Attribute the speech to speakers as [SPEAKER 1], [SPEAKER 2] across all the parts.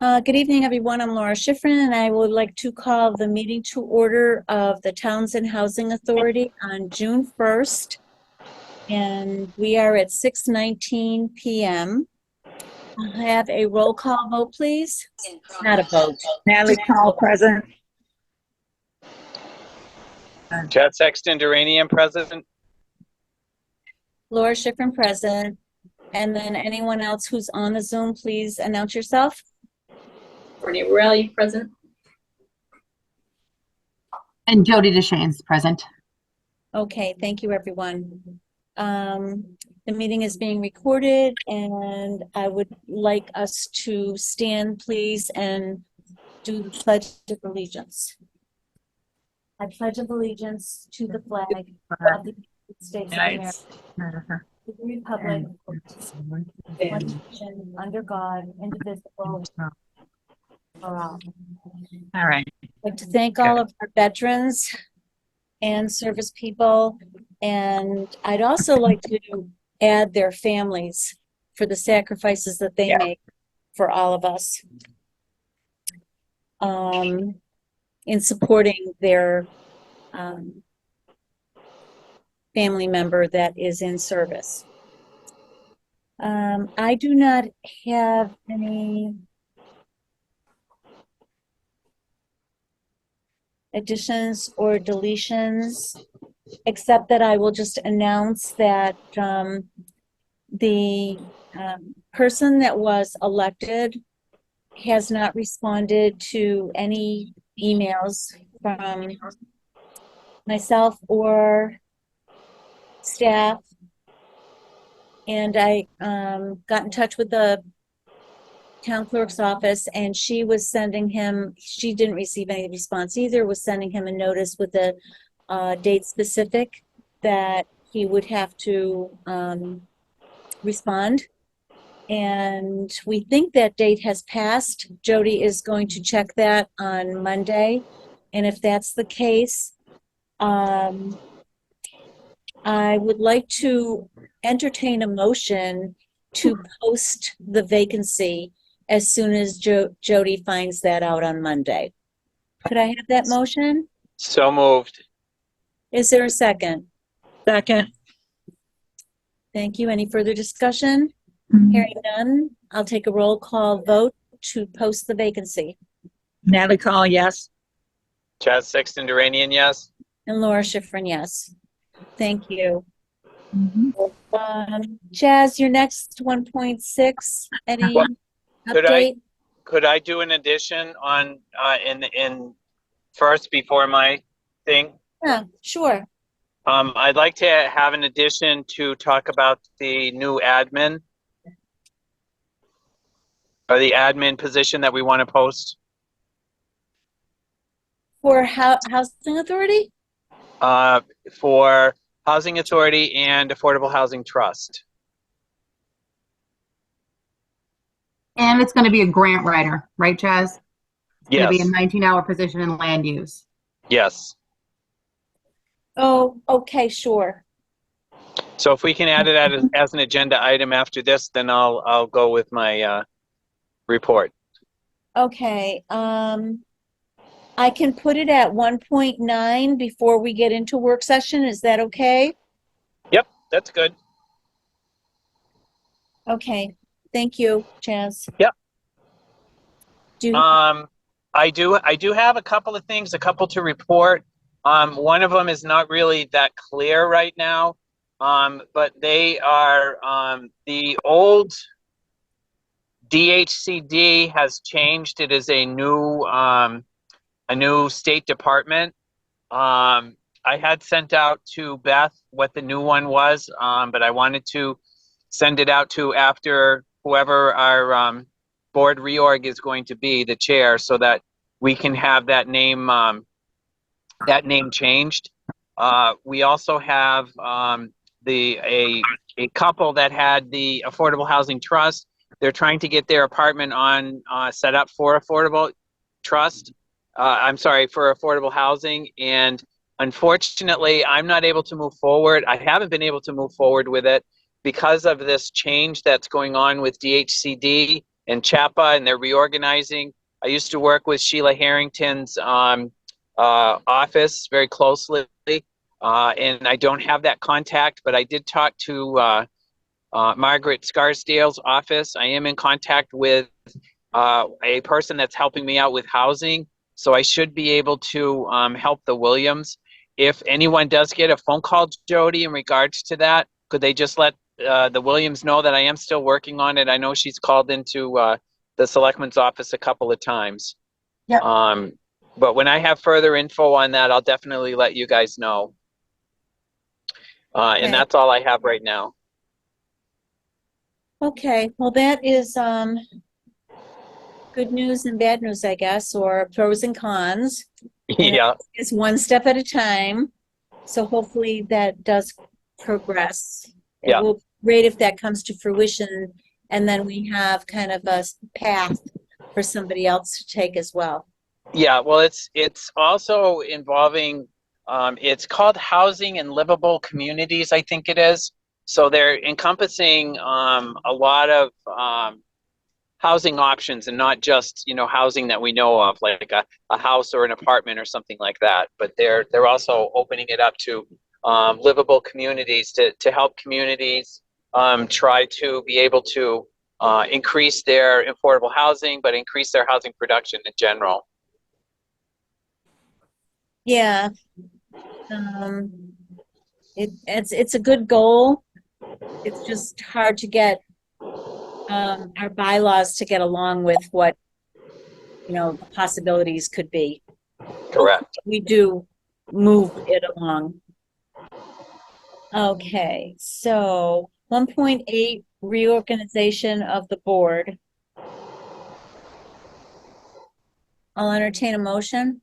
[SPEAKER 1] Good evening, everyone. I'm Laura Schifrin, and I would like to call the meeting to order of the Townsend Housing Authority on June 1st. And we are at 6:19 p.m. I'll have a roll call vote, please. Not a vote.
[SPEAKER 2] Natalie Call, present.
[SPEAKER 3] Chad Sexton Duranian, present.
[SPEAKER 1] Laura Schifrin, present. And then anyone else who's on the Zoom, please announce yourself.
[SPEAKER 4] Courtney Borelli, present.
[SPEAKER 5] And Jody DeShane's present.
[SPEAKER 1] Okay, thank you, everyone. The meeting is being recorded, and I would like us to stand, please, and do the Pledge of Allegiance. I pledge of allegiance to the flag of the United States of America, to the Republic, one nation, under God, indivisible, for all.
[SPEAKER 2] All right.
[SPEAKER 1] I'd like to thank all of our veterans and service people, and I'd also like to add their families for the sacrifices that they make for all of us in supporting their family member that is in service. I do not have any additions or deletions, except that I will just announce that the person that was elected has not responded to any emails from myself or staff. And I got in touch with the town clerk's office, and she was sending him, she didn't receive any response either, was sending him a notice with a date specific that he would have to respond. And we think that date has passed. Jody is going to check that on Monday. And if that's the case, I would like to entertain a motion to post the vacancy as soon as Jody finds that out on Monday. Could I have that motion?
[SPEAKER 3] So moved.
[SPEAKER 1] Is there a second?
[SPEAKER 2] Second.
[SPEAKER 1] Thank you. Any further discussion? Hearing none, I'll take a roll call vote to post the vacancy.
[SPEAKER 2] Natalie Call, yes.
[SPEAKER 3] Chad Sexton Duranian, yes.
[SPEAKER 1] And Laura Schifrin, yes. Thank you. Chaz, your next 1.6, any update?
[SPEAKER 3] Could I do an addition on in first before my thing?
[SPEAKER 1] Yeah, sure.
[SPEAKER 3] I'd like to have an addition to talk about the new admin or the admin position that we want to post.
[SPEAKER 1] For Housing Authority?
[SPEAKER 3] For Housing Authority and Affordable Housing Trust.
[SPEAKER 5] And it's going to be a grant writer, right, Chaz? It's
[SPEAKER 3] Yes.
[SPEAKER 5] going to be a 19-hour position in land use.
[SPEAKER 3] Yes.
[SPEAKER 1] Oh, okay, sure.
[SPEAKER 3] So if we can add it as an agenda item after this, then I'll go with my report.
[SPEAKER 1] Okay, I can put it at 1.9 before we get into work session. Is that okay?
[SPEAKER 3] Yep, that's good.
[SPEAKER 1] Okay, thank you, Chaz.
[SPEAKER 3] Yep.
[SPEAKER 1] Do
[SPEAKER 3] I do have a couple of things, a couple to report. One of them is not really that clear right now, but they are the old DHCD has changed. It is a new state department. I had sent out to Beth what the new one was, but I wanted to send it out to after whoever our board reorg is going to be, the chair, so that we can have that name changed. We also have a couple that had the Affordable Housing Trust. They're trying to get their apartment on set up for affordable trust. For affordable housing. And unfortunately, I'm not able to move forward. I haven't been able to move forward with it because of this change that's going on with DHCD. Chapa, and they're reorganizing. I used to work with Sheila Harrington's office very closely, and I don't have that contact, but I did talk to Margaret Scarsdale's office. I am in contact with a person that's helping me out with housing, so I should be able to help the Williams. If anyone does get a phone call, Jody, in regards to that, could they just let the Williams know that I am still working on it? I know she's called into the selectman's office a couple of times.
[SPEAKER 5] Yep.
[SPEAKER 3] But when I have further info on that, I'll definitely let you guys know.
[SPEAKER 1] Okay.
[SPEAKER 3] And that's all I have right now.
[SPEAKER 1] Okay, well, that is good news and bad news, I guess, or pros and cons.
[SPEAKER 3] Yeah.
[SPEAKER 1] It's one step at a time. So hopefully that does progress.
[SPEAKER 3] Yeah.
[SPEAKER 1] It will be great if that comes to fruition, and then we have kind of a path for somebody else to take as well.
[SPEAKER 3] Yeah, well, it's also involving, it's called Housing and Livable Communities, I think it is. So they're encompassing a lot of housing options, and not just, housing that we know of, like a house or an apartment or something like that. But they're also opening it up to livable communities to help communities try to be able to increase their affordable housing, but increase their housing production in general.
[SPEAKER 1] Yeah. It's a good goal. It's just hard to get our bylaws to get along with what, the possibilities could be.
[SPEAKER 3] Correct.
[SPEAKER 1] We do move it along. Okay, so 1.8, reorganization of the board. I'll entertain a motion.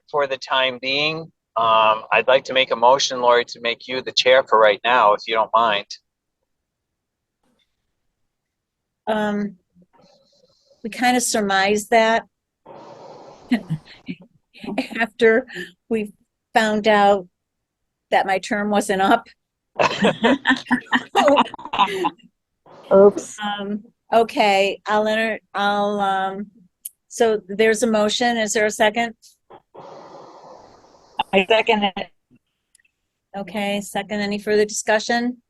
[SPEAKER 3] For the time being, I'd like to make a motion, Lori, to make you the chair for right now, if you don't mind.
[SPEAKER 1] We kind of surmised that after we found out that my term wasn't up.
[SPEAKER 2] Oops.
[SPEAKER 1] Okay, so there's a motion. Is there a second?
[SPEAKER 2] I second it.
[SPEAKER 1] Okay, second. Any further discussion?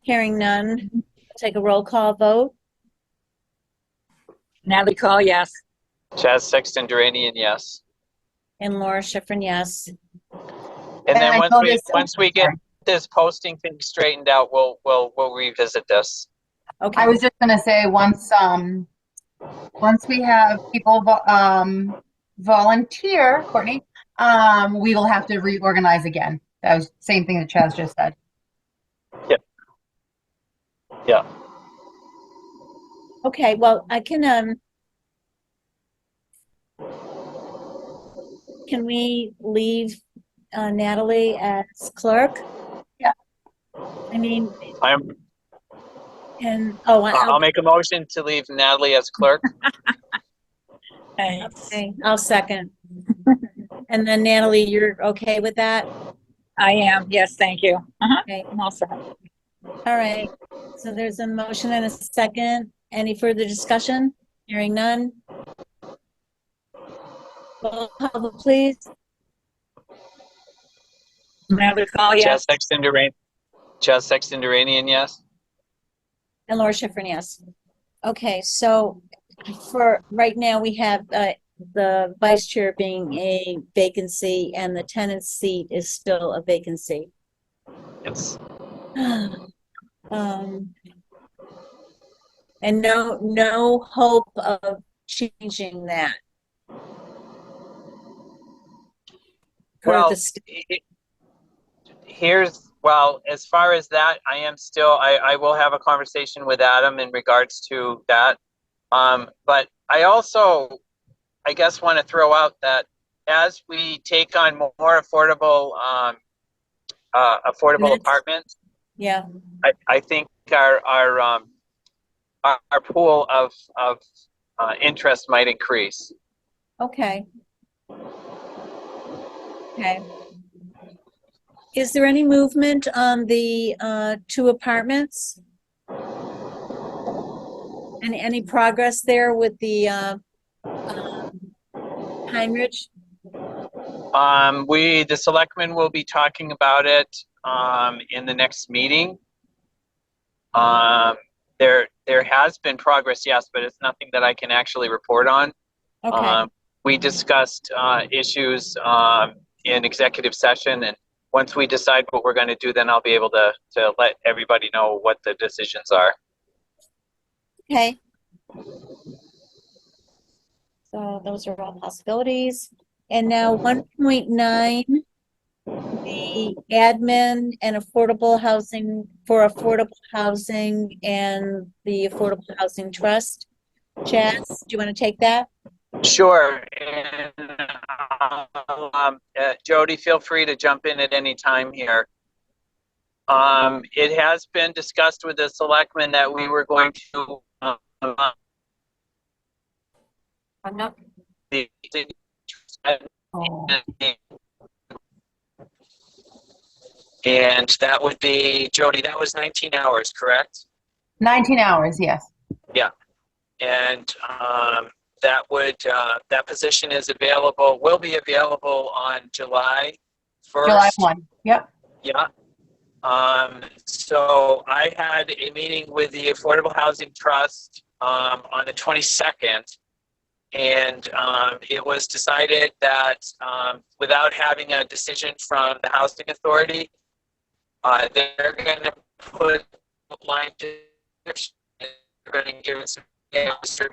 [SPEAKER 1] Hearing none. Take a roll call vote.
[SPEAKER 2] Natalie Call, yes.
[SPEAKER 3] Chaz Sexton Duranian, yes.
[SPEAKER 1] And Laura Schifrin, yes.
[SPEAKER 3] And then
[SPEAKER 5] I
[SPEAKER 3] once we get this posting thing straightened out, we'll revisit this.
[SPEAKER 1] Okay.
[SPEAKER 5] I was just gonna say, once we have people volunteer, Courtney, we will have to reorganize again. That was the same thing that Chaz just said.
[SPEAKER 3] Yeah.
[SPEAKER 1] Okay, well, I can we leave Natalie as clerk?
[SPEAKER 5] Yeah.
[SPEAKER 1] I mean,
[SPEAKER 3] I'll
[SPEAKER 1] I'll,
[SPEAKER 3] make a motion to leave Natalie as clerk.
[SPEAKER 2] Thanks.
[SPEAKER 1] okay, I'll second. And then Natalie, you're okay with that?
[SPEAKER 2] I am. Yes, thank you.
[SPEAKER 1] Okay,
[SPEAKER 2] I'm all set.
[SPEAKER 1] all right. So there's a motion and a second. Any further discussion? Hearing none. Roll call vote, please.
[SPEAKER 2] Natalie Call, yes.
[SPEAKER 3] Chaz Sexton Duranian, yes.
[SPEAKER 1] And Laura Schifrin, yes. Okay, so for right now, we have the vice chair being a vacancy, and the tenant seat is still a vacancy.
[SPEAKER 3] Yes.
[SPEAKER 1] And no hope of changing that. Per
[SPEAKER 3] Well,
[SPEAKER 1] the st-
[SPEAKER 3] as far as that, I will have a conversation with Adam in regards to that. But I also, I guess, want to throw out that as we take on more affordable
[SPEAKER 1] Units?
[SPEAKER 3] apartments,
[SPEAKER 1] Yeah,
[SPEAKER 3] I think our pool of interest might increase.
[SPEAKER 1] okay. Okay. Is there any movement on the two apartments? Any progress there with the Heinrich?
[SPEAKER 3] The selectmen will be talking about it in the next meeting. There has been progress, yes, but it's nothing that I can actually report on.
[SPEAKER 1] Okay,
[SPEAKER 3] We discussed issues in executive session, and once we decide what we're going to do, then I'll be able to let everybody know what the decisions are.
[SPEAKER 1] okay. So those are all possibilities. And now 1.9, the admin and affordable housing for affordable housing and the Affordable Housing Trust. Chaz, do you want to take that?
[SPEAKER 3] Sure. And Jody, feel free to jump in at any time here. It has been discussed with the selectmen that we were going to
[SPEAKER 1] I'm not.
[SPEAKER 3] and that would be, Jody, that was 19 hours, correct?
[SPEAKER 5] 19 hours, yes.
[SPEAKER 3] And that position is available, will be available on July 1st.
[SPEAKER 5] July 1. Yep.
[SPEAKER 3] Yeah. So I had a meeting with the Affordable Housing Trust on the 22nd, and it was decided that without having a decision from the Housing Authority, they're going to put line description. They're going to give it some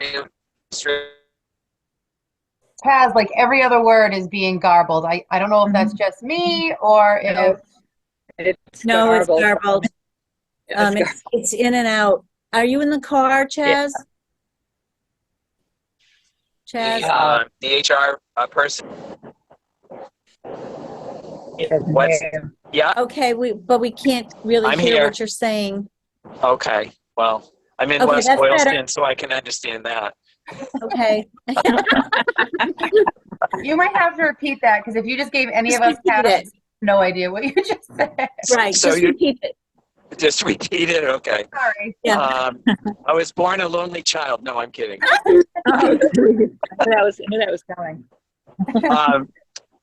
[SPEAKER 3] review.
[SPEAKER 5] Taz, like every other word is being garbled. I don't know if that's just me or if
[SPEAKER 2] It's
[SPEAKER 1] No, it's
[SPEAKER 2] garbled.
[SPEAKER 1] garbled. It's in and out. Are you in the car, Chaz? Chaz?
[SPEAKER 3] The HR person.
[SPEAKER 2] Doesn't
[SPEAKER 3] What's-
[SPEAKER 2] hear.
[SPEAKER 3] Yeah.
[SPEAKER 1] Okay, but we can't really
[SPEAKER 3] I'm
[SPEAKER 1] hear
[SPEAKER 3] here.
[SPEAKER 1] what you're saying.
[SPEAKER 3] Okay. Well, I'm in
[SPEAKER 1] Okay,
[SPEAKER 3] West
[SPEAKER 1] that's better.
[SPEAKER 3] Boylston, so I can understand that.
[SPEAKER 1] Okay.
[SPEAKER 5] you might have to repeat that because if you just gave any
[SPEAKER 1] Just
[SPEAKER 5] of us
[SPEAKER 1] repeat
[SPEAKER 5] Taz,
[SPEAKER 1] it.
[SPEAKER 5] no idea what you just said.
[SPEAKER 1] Right,
[SPEAKER 3] So
[SPEAKER 1] just
[SPEAKER 3] you
[SPEAKER 1] repeat it.
[SPEAKER 3] just repeat it. Okay.
[SPEAKER 5] Sorry.
[SPEAKER 1] Yeah.
[SPEAKER 3] I was born a lonely child. No, I'm kidding.
[SPEAKER 2] Oh, I knew that was coming.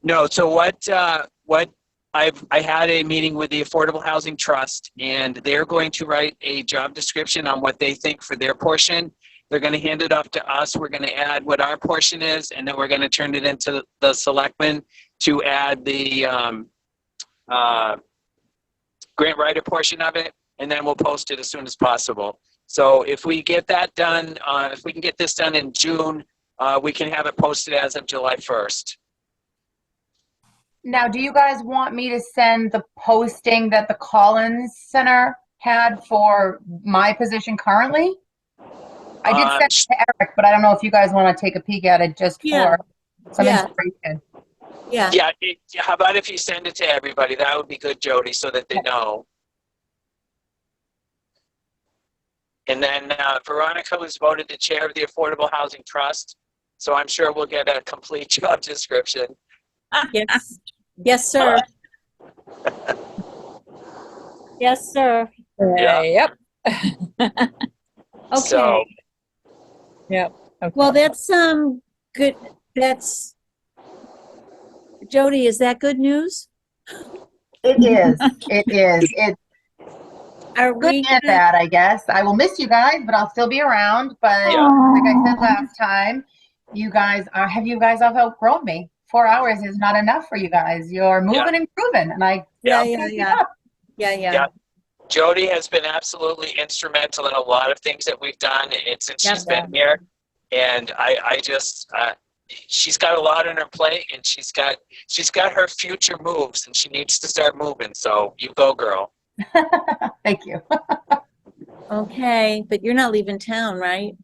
[SPEAKER 3] No. So what I had a meeting with the Affordable Housing Trust, and they're going to write a job description on what they think for their portion. They're going to hand it off to us. We're going to add what our portion is, and then we're going to turn it into the selectmen to add the grant writer portion of it, and then we'll post it as soon as possible. So if we get that done, if we can get this done in June, we can have it posted as of July 1st.
[SPEAKER 5] Now, do you guys want me to send the posting that the Collins Center had for my position currently? I did send it to Eric, but I don't know if you guys want to take a peek at it just
[SPEAKER 1] Yeah.
[SPEAKER 5] for some
[SPEAKER 1] Yeah.
[SPEAKER 5] inspiration.
[SPEAKER 1] Yeah,
[SPEAKER 3] Yeah, how about if you send it to everybody? That would be good, Jody, so that they know. And then Veronica was voted the chair of the Affordable Housing Trust, so I'm sure we'll get a complete job description.
[SPEAKER 1] yes. Yes, sir. Yes, sir.
[SPEAKER 3] Yeah.
[SPEAKER 2] Yep.
[SPEAKER 1] Okay.
[SPEAKER 3] So,
[SPEAKER 2] Yep. Okay.
[SPEAKER 1] Well, that's good. That's Jody, is that good news?
[SPEAKER 5] It is. It is. It's
[SPEAKER 1] Are
[SPEAKER 5] good
[SPEAKER 1] we
[SPEAKER 5] and
[SPEAKER 1] gonna-
[SPEAKER 5] bad, I guess. I will miss you guys, but I'll still be around. But
[SPEAKER 3] Yeah.
[SPEAKER 5] like I said last time, you guys have all outgrown me. 4 hours is not enough for you guys. You're moving and grooving, and I
[SPEAKER 1] Yeah,
[SPEAKER 3] Yeah.
[SPEAKER 1] yeah,
[SPEAKER 5] keep
[SPEAKER 1] yeah.
[SPEAKER 5] up.
[SPEAKER 1] Yeah, yeah.
[SPEAKER 3] Yeah. Jody has been absolutely instrumental in a lot of things that we've done since
[SPEAKER 1] Yep.
[SPEAKER 3] she's been here. And I just, she's got a lot on her plate, and she's got her future moves, and she needs to start moving. So you go, girl.
[SPEAKER 5] Thank you.
[SPEAKER 1] Okay, but you're not leaving town, right?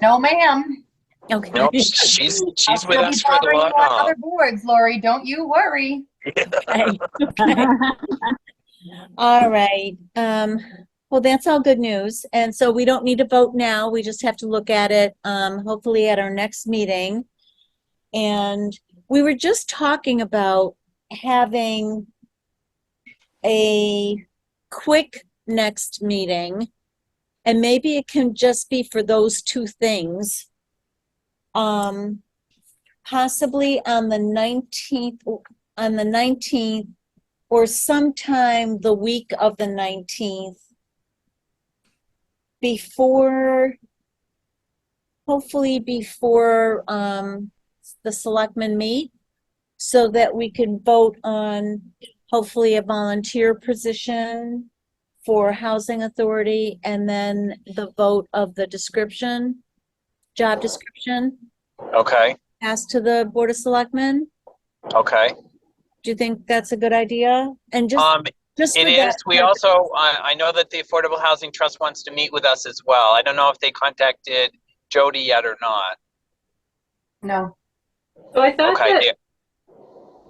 [SPEAKER 5] No, ma'am.
[SPEAKER 1] Okay.
[SPEAKER 3] Nope, she's
[SPEAKER 5] I'll
[SPEAKER 3] with
[SPEAKER 5] still be
[SPEAKER 3] us for the
[SPEAKER 5] bothering
[SPEAKER 3] long
[SPEAKER 5] you on
[SPEAKER 3] haul.
[SPEAKER 5] other boards, Lori. Don't you worry.
[SPEAKER 1] Okay. Okay. All right. Well, that's all good news. And so we don't need to vote now. We just have to look at it, hopefully at our next meeting. And we were just talking about having a quick next meeting, and maybe it can just be for those two things. Possibly on the 19th, or sometime the week of the 19th, hopefully before the selectmen meet, so that we can vote on hopefully a volunteer position for housing authority, and then the vote of the job description,
[SPEAKER 3] Okay,
[SPEAKER 1] asked to the Board of Selectmen.
[SPEAKER 3] okay.
[SPEAKER 1] Do you think that's a good idea? And just
[SPEAKER 3] It
[SPEAKER 1] for
[SPEAKER 3] is.
[SPEAKER 1] that
[SPEAKER 3] We
[SPEAKER 1] purpose.
[SPEAKER 3] also, I know that the Affordable Housing Trust wants to meet with us as well. I don't know if they contacted Jody yet or not.
[SPEAKER 5] No.
[SPEAKER 4] So I thought
[SPEAKER 3] Okay,
[SPEAKER 4] that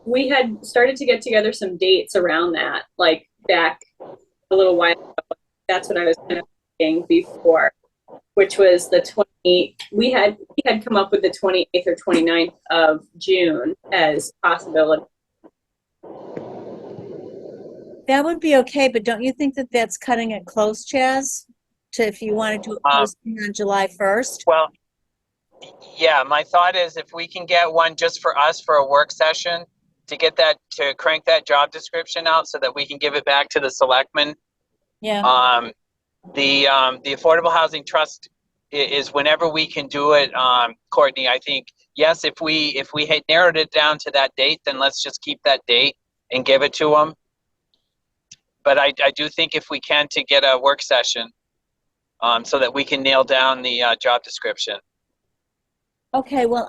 [SPEAKER 4] we had started to get together some dates around that, like back a little while ago. That's what I was kind of thinking before, which was the 20, we had come up with the 28th or 29th of June as possibility.
[SPEAKER 1] That would be okay, but don't you think that that's cutting it close, Chaz? To if you wanted to post on July 1st?
[SPEAKER 3] well, yeah, my thought is if we can get one just for us for a work session to crank that job description out so that we can give it back to the selectmen.
[SPEAKER 1] Yeah,
[SPEAKER 3] The Affordable Housing Trust is whenever we can do it, Courtney. I think yes, if we had narrowed it down to that date, then let's just keep that date and give it to them. But I do think if we can to get a work session, so that we can nail down the job description.
[SPEAKER 1] okay, well,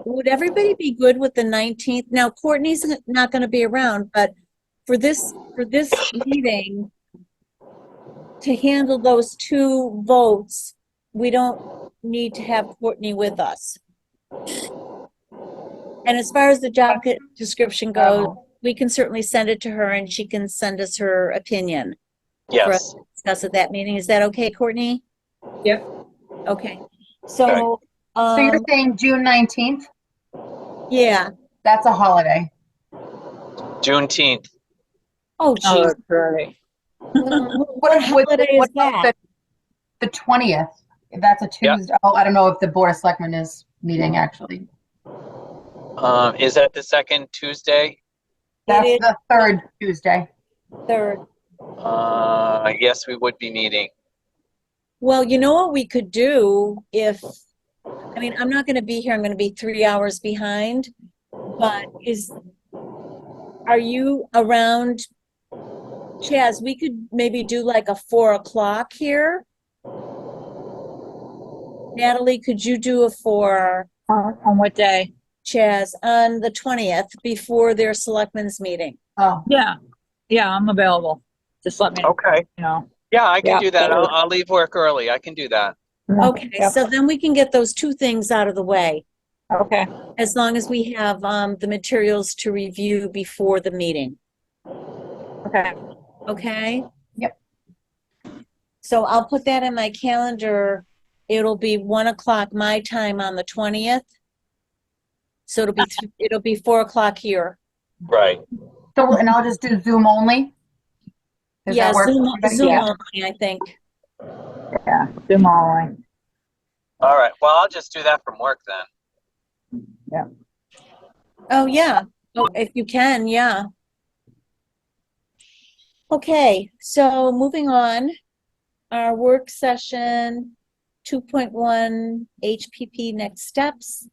[SPEAKER 1] would everybody be good with the 19th? Now, Courtney's not gonna be around, but for this meeting, to handle those two votes, we don't need to have Courtney with us. And as far as the job description goes, we can certainly send it to her and she can send us her opinion for us
[SPEAKER 3] Yes.
[SPEAKER 1] to discuss at that meeting. Is that okay, Courtney?
[SPEAKER 4] Yep.
[SPEAKER 1] Okay, so,
[SPEAKER 5] So you're saying June 19th?
[SPEAKER 1] yeah.
[SPEAKER 5] That's a holiday.
[SPEAKER 3] Juneteenth.
[SPEAKER 1] Oh,
[SPEAKER 2] Oh,
[SPEAKER 1] geez.
[SPEAKER 2] that's right.
[SPEAKER 1] What holiday is that?
[SPEAKER 5] The 20th? That's a
[SPEAKER 3] Yeah.
[SPEAKER 5] Tuesday. Oh, I don't know if the Board of Selectmen is meeting actually.
[SPEAKER 3] Is that the second Tuesday?
[SPEAKER 5] That's
[SPEAKER 1] is
[SPEAKER 5] the third Tuesday.
[SPEAKER 1] Third.
[SPEAKER 3] Yes, we would be meeting.
[SPEAKER 1] Well, you know what we could do I'm not gonna be here, I'm gonna be 3 hours behind, but are you around? Chaz, we could maybe do like a 4 o'clock here. Natalie, could you do a 4,
[SPEAKER 2] On what day?
[SPEAKER 1] Chaz, on the 20th before their selectmen's meeting?
[SPEAKER 5] Oh,
[SPEAKER 2] Yeah, I'm available. Just let me know,
[SPEAKER 3] Okay.
[SPEAKER 2] you know.
[SPEAKER 3] Yeah, I can
[SPEAKER 2] Yeah,
[SPEAKER 3] do that.
[SPEAKER 2] that
[SPEAKER 3] I'll leave work early. I can do that.
[SPEAKER 1] Okay,
[SPEAKER 2] Yep.
[SPEAKER 1] so then we can get those two things out of the way,
[SPEAKER 2] Okay,
[SPEAKER 1] as long as we have the materials to review before the meeting,
[SPEAKER 2] okay.
[SPEAKER 1] okay?
[SPEAKER 5] Yep.
[SPEAKER 1] So I'll put that in my calendar. It'll be 1 o'clock my time on the 20th. So it'll be 4 o'clock here.
[SPEAKER 3] Right.
[SPEAKER 5] so, and I'll just do Zoom only? Does
[SPEAKER 1] Yeah,
[SPEAKER 5] that work? for
[SPEAKER 1] Zoom
[SPEAKER 5] everybody? Yeah.
[SPEAKER 1] only, I think.
[SPEAKER 2] Yeah, Zoom online.
[SPEAKER 3] All right. Well, I'll just do that from work then.
[SPEAKER 1] Oh, yeah. Oh, if you can, yeah. Okay, so moving on, our work session 2.1 HPP next steps.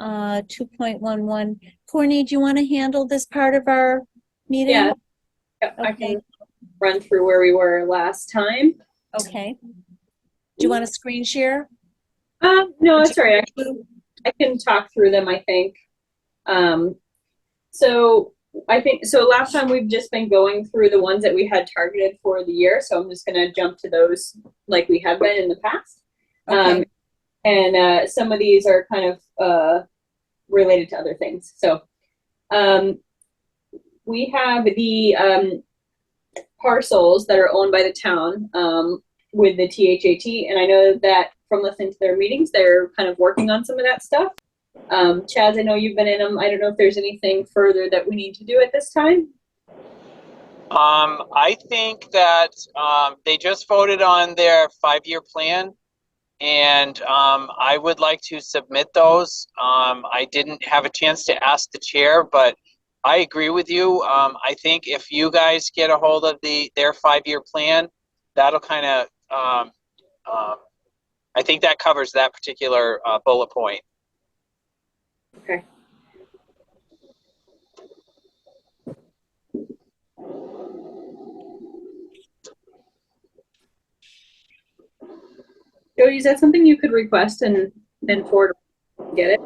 [SPEAKER 1] 2.11. Courtney, do you want to handle this part of our meeting?
[SPEAKER 4] Yeah. Yep, I
[SPEAKER 1] Okay.
[SPEAKER 4] can run through where we were last time.
[SPEAKER 1] Okay. Do you want to screen share?
[SPEAKER 4] No, it's all right. I can talk through them, I think. So last time we've just been going through the ones that we had targeted for the year. So I'm just going to jump to those like we have been in the past.
[SPEAKER 1] Okay.
[SPEAKER 4] And some of these are kind of related to other things. So we have the parcels that are owned by the town with the THAT. And I know that from listening to their meetings, they're kind of working on some of that stuff. Chaz, I know you've been in them. I don't know if there's anything further that we need to do at this time.
[SPEAKER 3] I think that they just voted on their 5-year plan, and I would like to submit those. I didn't have a chance to ask the chair, but I agree with you. I think if you guys get a hold of their 5-year plan, that'll kind of I think that covers that particular bullet point.
[SPEAKER 4] Okay. Jody, is that something you could request and then forward get it?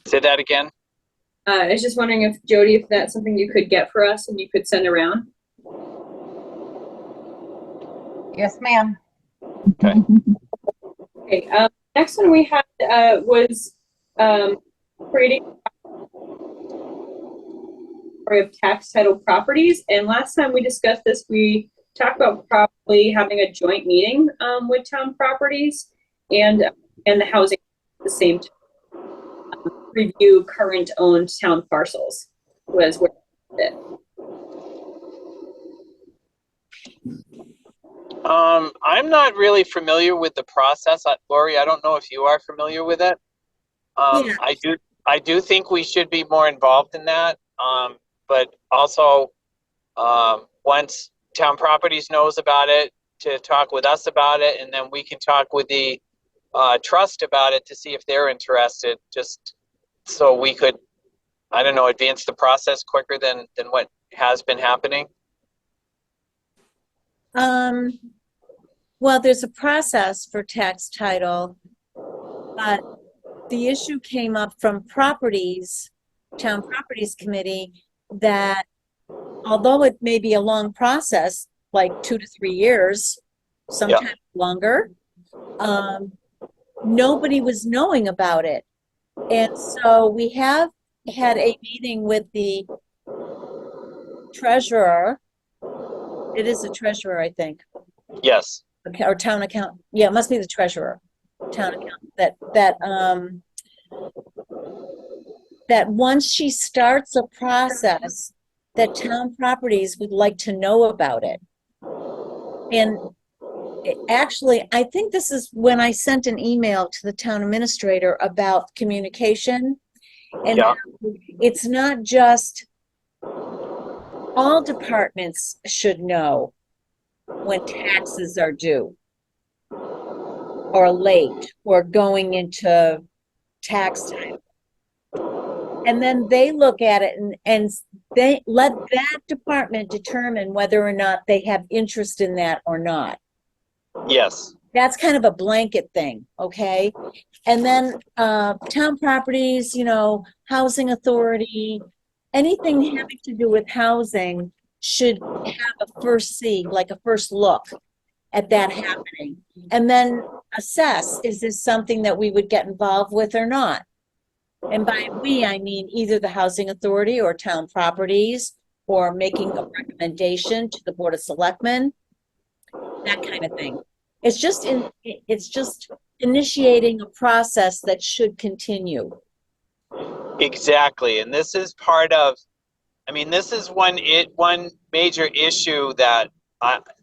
[SPEAKER 3] Say that again.
[SPEAKER 4] I was just wondering if Jody, if that's something you could get for us and you could send around.
[SPEAKER 5] Yes, ma'am.
[SPEAKER 3] Okay.
[SPEAKER 4] Okay. Next one we had was creating of tax title properties. And last time we discussed this, we talked about probably having a joint meeting with town properties and the housing at the same time. Review current owned town parcels was where it.
[SPEAKER 3] I'm not really familiar with the process. Lori, I don't know if you are familiar with it.
[SPEAKER 1] Yeah.
[SPEAKER 3] I do think we should be more involved in that. But also, once town properties knows about it, to talk with us about it, and then we can talk with the trust about it to see if they're interested, just so we could, I don't know, advance the process quicker than what has been happening.
[SPEAKER 1] Well, there's a process for tax title, but the issue came up from Town Properties Committee, that although it may be a long process, like 2 to 3 years, sometimes longer, nobody was knowing about it. And so we have had a meeting with the treasurer. It is the treasurer, I think.
[SPEAKER 3] Yes.
[SPEAKER 1] Okay, or town account. Yeah, it must be the treasurer. Town account. That once she starts a process, that town properties would like to know about it. And actually, I think this is when I sent an email to the town administrator about communication. And it's not just, all departments should know when taxes are due or late or going into tax time. And then they look at it and they let that department determine whether or not they have interest in that or not.
[SPEAKER 3] Yes.
[SPEAKER 1] That's kind of a blanket thing, okay? And then town properties, housing authority, anything having to do with housing should have a first see, like a first look at that happening. And then assess, is this something that we would get involved with or not? And by we, I mean either the housing authority or town properties, or making a recommendation to the Board of Selectmen, that kind of thing. It's just initiating a process that should continue.
[SPEAKER 3] Exactly. And this is part of, this is one major issue that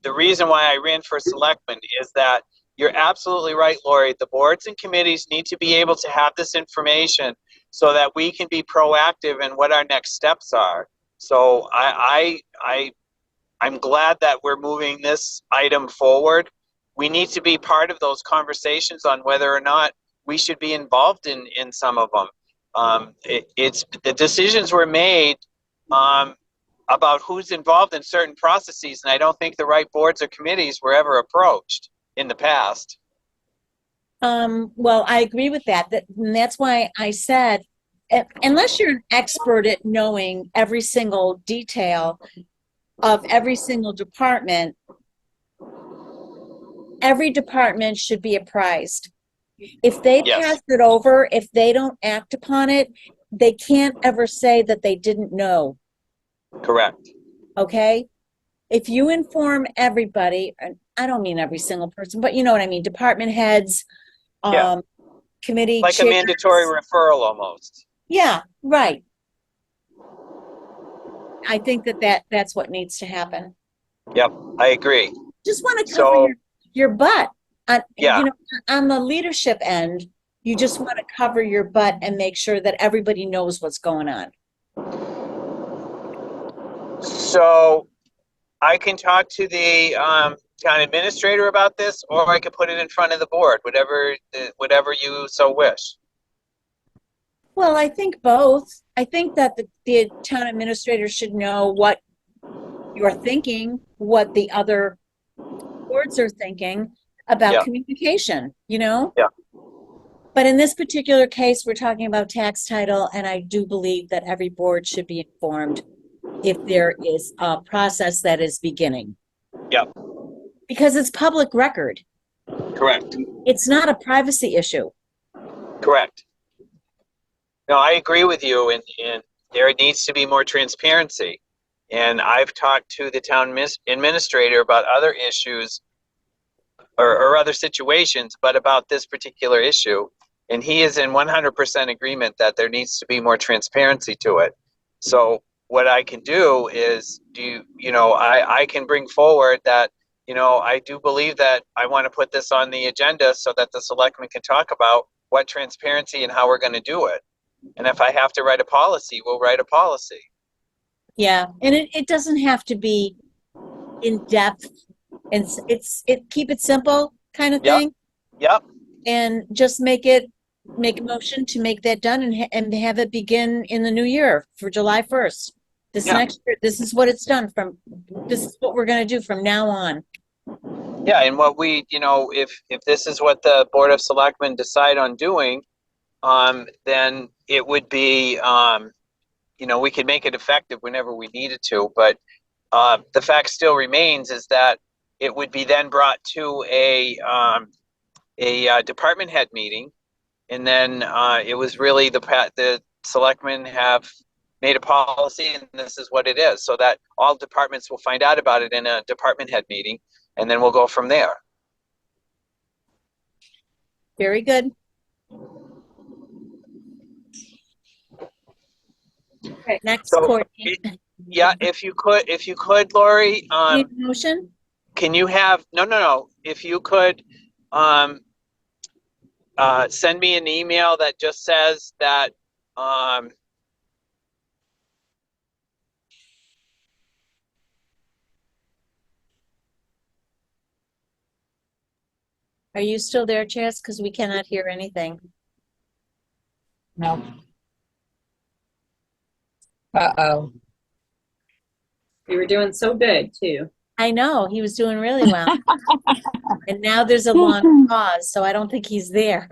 [SPEAKER 3] the reason why I ran for selectman is that you're absolutely right, Lori. The boards and committees need to be able to have this information so that we can be proactive in what our next steps are. So I'm glad that we're moving this item forward. We need to be part of those conversations on whether or not we should be involved in some of them. The decisions were made about who's involved in certain processes, and I don't think the right boards or committees were ever approached in the past.
[SPEAKER 1] Well, I agree with that. And that's why I said, unless you're an expert at knowing every single detail of every single department, every department should be apprised. If they pass it over, if they don't act upon it, they can't ever say that they didn't know.
[SPEAKER 3] Correct.
[SPEAKER 1] Okay? If you inform everybody, and I don't mean every single person, but you know what I mean, department heads, committee
[SPEAKER 3] like
[SPEAKER 1] chairs.
[SPEAKER 3] A mandatory referral almost.
[SPEAKER 1] Yeah, right. I think that's what needs to happen.
[SPEAKER 3] Yep, I agree.
[SPEAKER 1] Just want to
[SPEAKER 3] So-
[SPEAKER 1] cover your butt.
[SPEAKER 3] Yeah.
[SPEAKER 1] You know, on the leadership end, you just want to cover your butt and make sure that everybody knows what's going on.
[SPEAKER 3] So I can talk to the town administrator about this, or I could put it in front of the board, whatever you so wish.
[SPEAKER 1] Well, I think both. I think that the town administrator should know what you're thinking, what the other boards are thinking about
[SPEAKER 3] Yeah.
[SPEAKER 1] communication, you know?
[SPEAKER 3] Yeah.
[SPEAKER 1] But in this particular case, we're talking about tax title, and I do believe that every board should be informed if there is a process that is beginning.
[SPEAKER 3] Yep.
[SPEAKER 1] Because it's public record.
[SPEAKER 3] Correct.
[SPEAKER 1] It's not a privacy issue.
[SPEAKER 3] Correct. No, I agree with you, and there needs to be more transparency. And I've talked to the town administrator about other issues or other situations, but about this particular issue. And he is in 100% agreement that there needs to be more transparency to it. So what I can do is I can bring forward that, I do believe that I want to put this on the agenda so that the selectmen can talk about what transparency and how we're going to do it. And if I have to write a policy, we'll write a policy.
[SPEAKER 1] Yeah, and it doesn't have to be in depth, and keep it simple kind of
[SPEAKER 3] Yep.
[SPEAKER 1] thing,
[SPEAKER 3] Yep.
[SPEAKER 1] and just make a motion to make that done and have it begin in the new year for July 1st. This
[SPEAKER 3] Yeah.
[SPEAKER 1] next year, this is what it's done this is what we're going to do from now on.
[SPEAKER 3] Yeah, and what we, if this is what the Board of Selectmen decide on doing, then it would be, we could make it effective whenever we needed to. But the fact still remains is that it would be then brought to a department head meeting, and then it was really the selectmen have made a policy, and this is what it is, so that all departments will find out about it in a department head meeting, and then we'll go from there.
[SPEAKER 1] Very good. Okay, next,
[SPEAKER 3] So,
[SPEAKER 1] Courtney.
[SPEAKER 3] Yeah, if you could, Lori,
[SPEAKER 1] Need a motion?
[SPEAKER 3] can you have, no, if you could, send me an email that just says that,
[SPEAKER 1] Are you still there, Chaz? Because we cannot hear anything.
[SPEAKER 2] No. Uh-oh.
[SPEAKER 4] You were doing so good too.
[SPEAKER 1] I know, he was doing really well. And now there's a long pause, so I don't think he's there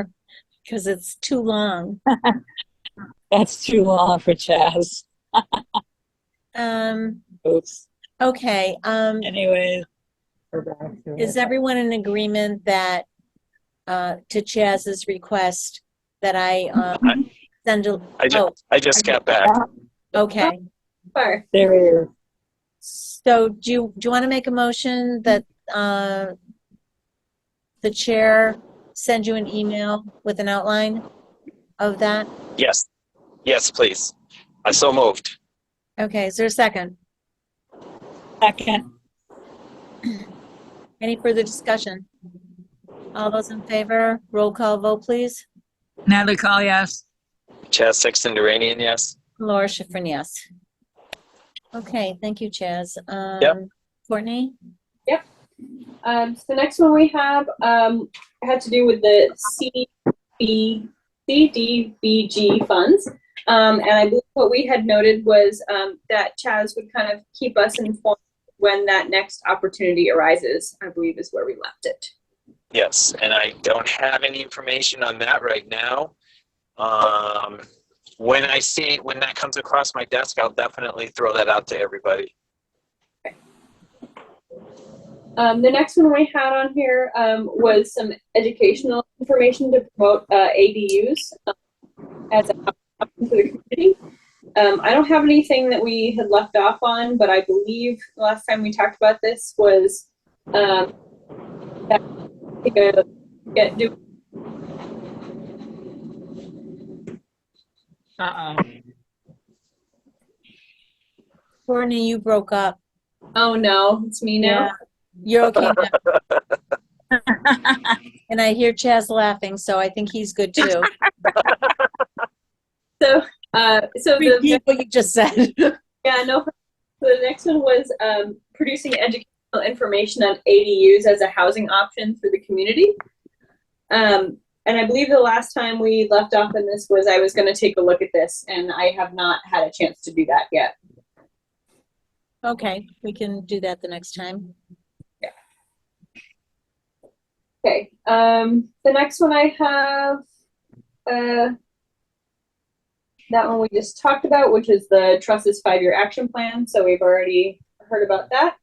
[SPEAKER 1] because it's too long.
[SPEAKER 2] That's too long for Chaz. Oops.
[SPEAKER 1] Okay,
[SPEAKER 2] Anyways. We're back to
[SPEAKER 1] is
[SPEAKER 2] it.
[SPEAKER 1] everyone in agreement that, to Chaz's request, that I send a,
[SPEAKER 3] I just got back.
[SPEAKER 1] okay.
[SPEAKER 4] Sure.
[SPEAKER 2] There he is.
[SPEAKER 1] So do you want to make a motion that the chair send you an email with an outline of that?
[SPEAKER 3] Yes, please. I so moved.
[SPEAKER 1] Okay, is there a second?
[SPEAKER 2] Second.
[SPEAKER 1] Any further discussion? All those in favor, roll call vote, please.
[SPEAKER 2] Natalie Call, yes.
[SPEAKER 3] Chaz Sexton Duranian, yes.
[SPEAKER 1] Laura Schifrin, yes. Okay, thank you, Chaz.
[SPEAKER 3] Yep.
[SPEAKER 1] Courtney?
[SPEAKER 4] So the next one we have had to do with the CDBG funds. And I believe what we had noted was that Chaz would kind of keep us informed when that next opportunity arises, I believe is where we left it.
[SPEAKER 3] Yes, and I don't have any information on that right now. When that comes across my desk, I'll definitely throw that out to everybody.
[SPEAKER 4] The next one we had on here was some educational information to promote ADUs as an option for the community. I don't have anything that we had left off on, but I believe the last time we talked about this was
[SPEAKER 2] Uh-oh.
[SPEAKER 1] Courtney, you broke up.
[SPEAKER 4] Oh no, it's me now.
[SPEAKER 1] Yeah. You're okay now. And I hear Chaz laughing, so I think he's good too.
[SPEAKER 4] So
[SPEAKER 1] Repeat what you just said.
[SPEAKER 4] yeah, no. So the next one was producing educational information on ADUs as a housing option for the community. And I believe the last time we left off in this was I was going to take a look at this, and I have not had a chance to do that yet.
[SPEAKER 1] Okay, we can do that the next time.
[SPEAKER 4] Okay. The next one I have, that one we just talked about, which is the Trust's 5-year action plan. So we've already heard about that.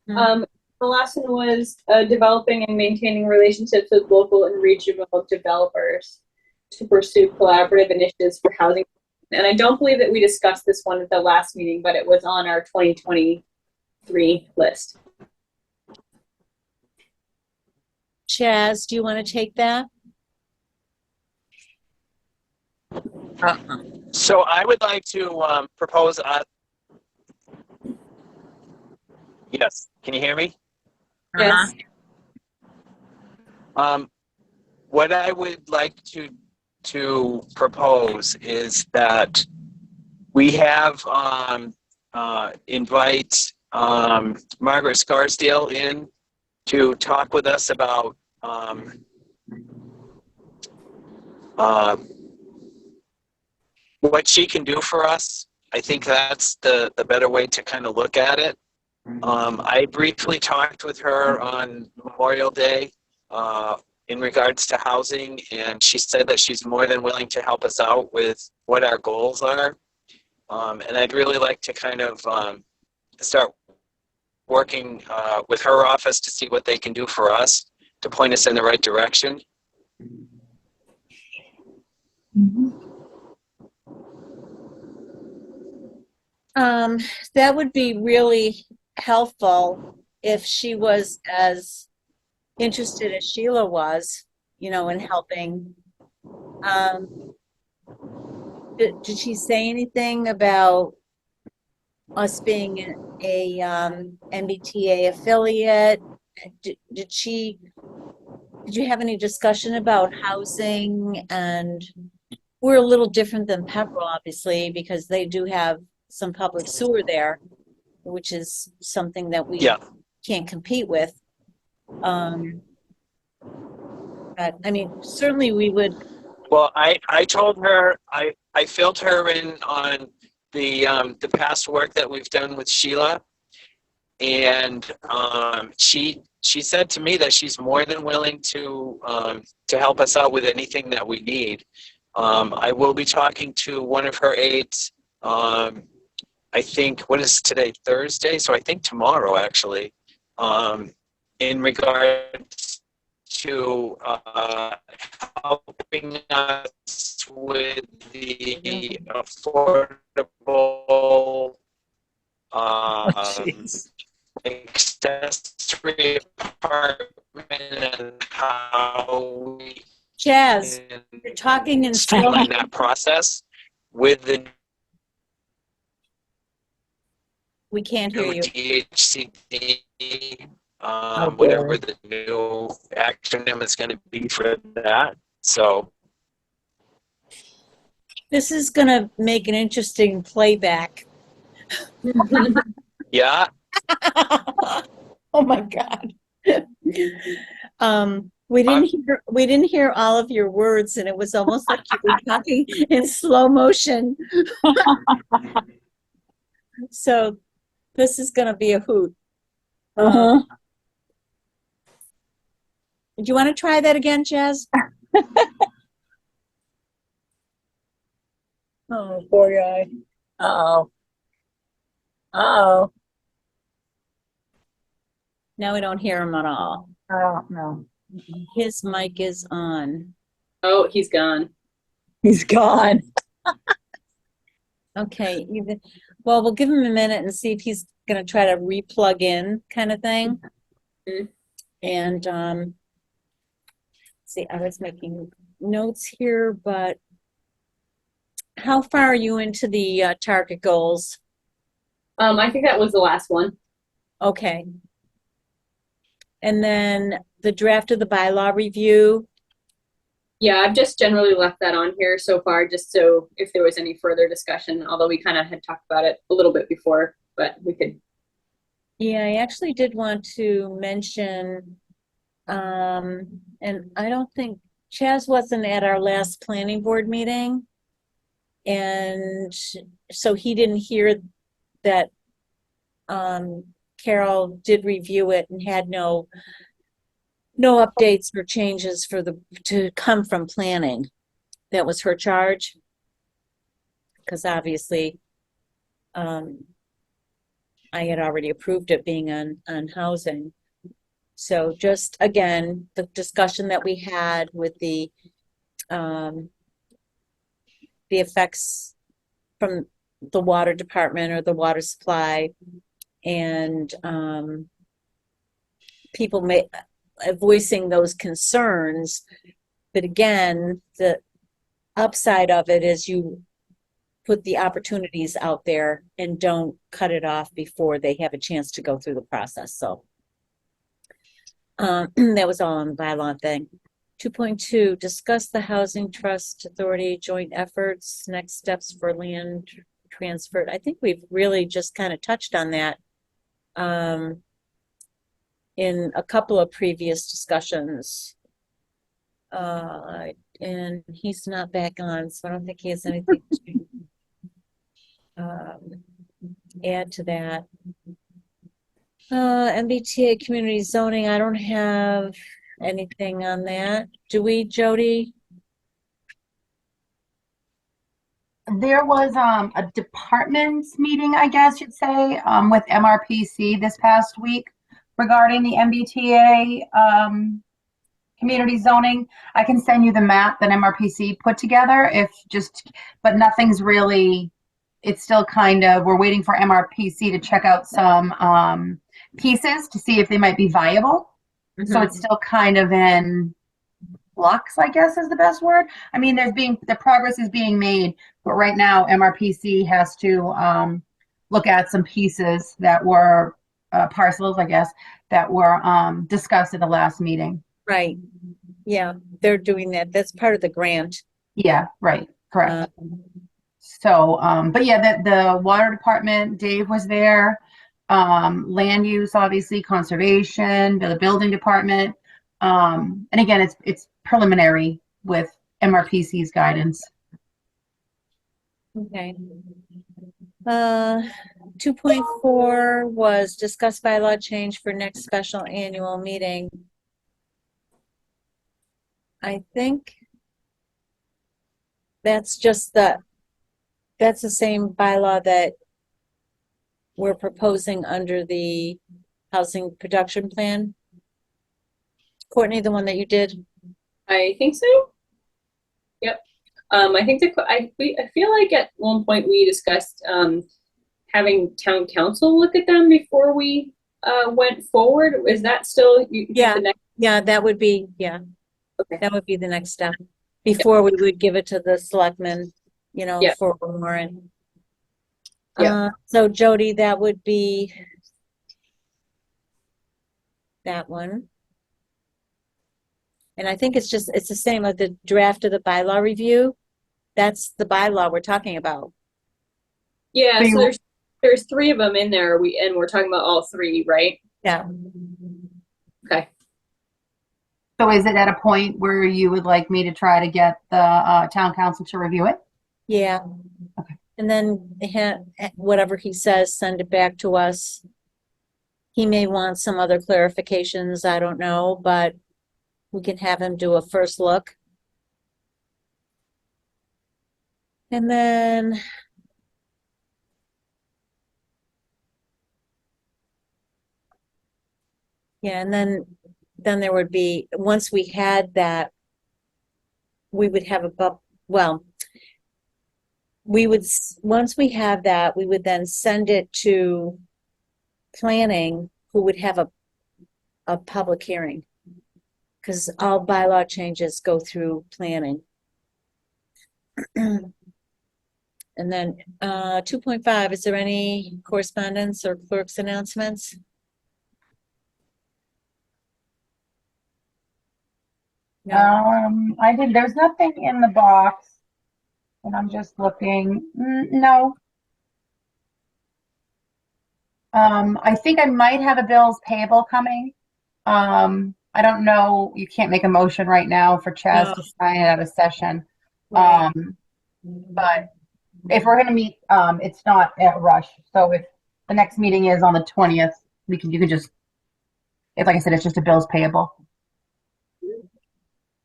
[SPEAKER 1] Mhm.
[SPEAKER 4] The last one was developing and maintaining relationships with local and regional developers to pursue collaborative initiatives for housing. And I don't believe that we discussed this one at the last meeting, but it was on our 2023 list.
[SPEAKER 1] Chaz, do you want to take that?
[SPEAKER 3] So I would like to propose. Yes, can you hear me?
[SPEAKER 4] Yes.
[SPEAKER 3] What I would like to propose is that we have invite Margaret Scarsdale in to talk with us about what she can do for us. I think that's the better way to kind of look at it. I briefly talked with her on Memorial Day in regards to housing, and she said that she's more than willing to help us out with what our goals are. And I'd really like to kind of start working with her office to see what they can do for us to point us in the right direction.
[SPEAKER 1] That would be really helpful if she was as interested as Sheila was, you know, in helping. Did she say anything about us being a MBTA affiliate? Did you have any discussion about housing? And we're a little different than Pepperell, obviously, because they do have some public sewer there, which is something that we
[SPEAKER 3] Yeah.
[SPEAKER 1] can't compete with. But I mean, certainly we would.
[SPEAKER 3] Well, I told her I filled her in on the past work that we've done with Sheila, and she said to me that she's more than willing to help us out with anything that we need. I will be talking to one of her aides. I think, what is today, Thursday? So I think tomorrow, actually, in regards to helping us with the affordable accessory apartment and how we
[SPEAKER 1] Chaz,
[SPEAKER 3] can
[SPEAKER 1] you're talking in slow.
[SPEAKER 3] streamline that process with the
[SPEAKER 1] We can't hear
[SPEAKER 3] new
[SPEAKER 1] you.
[SPEAKER 3] DHCD, whatever the new acronym is going to be for that. So,
[SPEAKER 1] This is going to make an interesting playback.
[SPEAKER 3] yeah,
[SPEAKER 1] Oh my God. We didn't hear all of your words, and it was almost like you were talking in slow motion. So this is going to be a hoot. Do you want to try that again, Chaz?
[SPEAKER 2] Oh, poor guy. Uh-oh. Uh-oh.
[SPEAKER 1] Now we don't hear him at all.
[SPEAKER 2] Oh, no.
[SPEAKER 1] His mic is on.
[SPEAKER 4] Oh, he's gone.
[SPEAKER 2] He's gone.
[SPEAKER 1] Okay. Well, we'll give him a minute and see if he's going to try to re-plug in kind of thing.
[SPEAKER 4] Mhm.
[SPEAKER 1] And see, I was making notes here, but how far are you into the target goals?
[SPEAKER 4] I think that was the last one.
[SPEAKER 1] Okay. And then the draft of the bylaw review.
[SPEAKER 4] Yeah, I've just generally left that on here so far, just so if there was any further discussion, although we kind of had talked about it a little bit before, but we could.
[SPEAKER 1] Yeah, I actually did want to mention, and I don't think Chaz wasn't at our last planning board meeting. And so he didn't hear that Carol did review it and had no updates or changes to come from planning. That was her charge. Because obviously, I had already approved it being on housing. So just again, the discussion that we had with the effects from the water department or the water supply, and people voicing those concerns. But again, the upside of it is you put the opportunities out there and don't cut it off before they have a chance to go through the process. So that was all on the bylaw thing. 2.2, discuss the Housing Trust Authority joint efforts, next steps for land transfer. I think we've really just kind of touched on that in a couple of previous discussions. And he's not back on, so I don't think he has anything to add to that. MBTA community zoning, I don't have anything on that. Do we, Jody?
[SPEAKER 5] There was a departments meeting, I guess you'd say, with MRPC this past week regarding the MBTA community zoning. I can send you the map that MRPC put together but nothing's really, it's still kind of, we're waiting for MRPC to check out some pieces to see if they might be viable. So it's still kind of in flux, I guess is the best word. I mean, the progress is being made, but right now MRPC has to look at some pieces that were parcels, I guess, that were discussed at the last meeting.
[SPEAKER 1] Right. Yeah, they're doing that. That's part of the grant.
[SPEAKER 5] Yeah, right. Correct. So, but yeah, the water department, Dave was there. Land use, obviously, conservation, the building department. And again, it's preliminary with MRPC's guidance.
[SPEAKER 1] Okay. 2.4 was discuss bylaw change for next special annual meeting. I think that's the same bylaw that we're proposing under the housing production plan. Courtney, the one that you did?
[SPEAKER 4] I think so. Yep. I think I feel like at one point we discussed having town council look at them before we went forward. Is that still the next?
[SPEAKER 1] Yeah, that would be,
[SPEAKER 4] Okay.
[SPEAKER 1] that would be the next step before we would give it to the selectmen, for warrant.
[SPEAKER 4] Yeah.
[SPEAKER 1] So Jody, that would be that one. And I think it's the same as the draft of the bylaw review. That's the bylaw we're talking about.
[SPEAKER 4] Yeah, so there's three of them in there. We're talking about all three, right?
[SPEAKER 1] Yeah.
[SPEAKER 4] Okay.
[SPEAKER 5] So is it at a point where you would like me to try to get the town council to review it?
[SPEAKER 1] Yeah.
[SPEAKER 5] Okay.
[SPEAKER 1] And then whatever he says, send it back to us. He may want some other clarifications, I don't know, but we can have him do a first look. And then and then there would be, once we had that, we would have once we have that, we would then send it to planning, who would have a public hearing. Because all bylaw changes go through planning. And then 2.5, is there any correspondence or clerk's announcements? No.
[SPEAKER 5] There's nothing in the box, and I'm just looking. No. I think I might have a bills payable coming. I don't know, you can't make a motion right now for Chaz to sign it out of session.
[SPEAKER 1] Right.
[SPEAKER 5] But if we're gonna meet, it's not at rush. So if the next meeting is on the 20th, you can just, like I said, it's just a bills payable.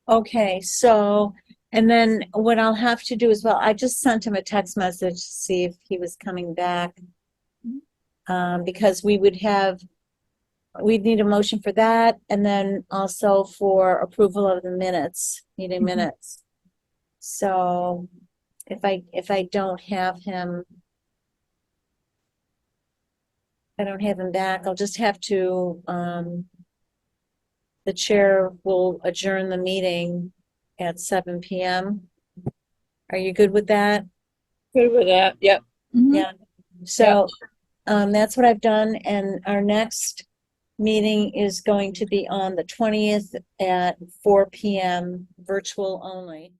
[SPEAKER 1] Okay, so, and then what I'll have to do as well, I just sent him a text message to see if he was coming back. Because we'd need a motion for that, and then also for approval of the minutes, meeting minutes. So if I don't have him, back, I'll just have to, the chair will adjourn the meeting at 7 p.m. Are you good with that?
[SPEAKER 2] Good with that. Yep.
[SPEAKER 1] Yeah. So, that's what I've done, and our next meeting is going to be on the 20th at 4 p.m. virtual only.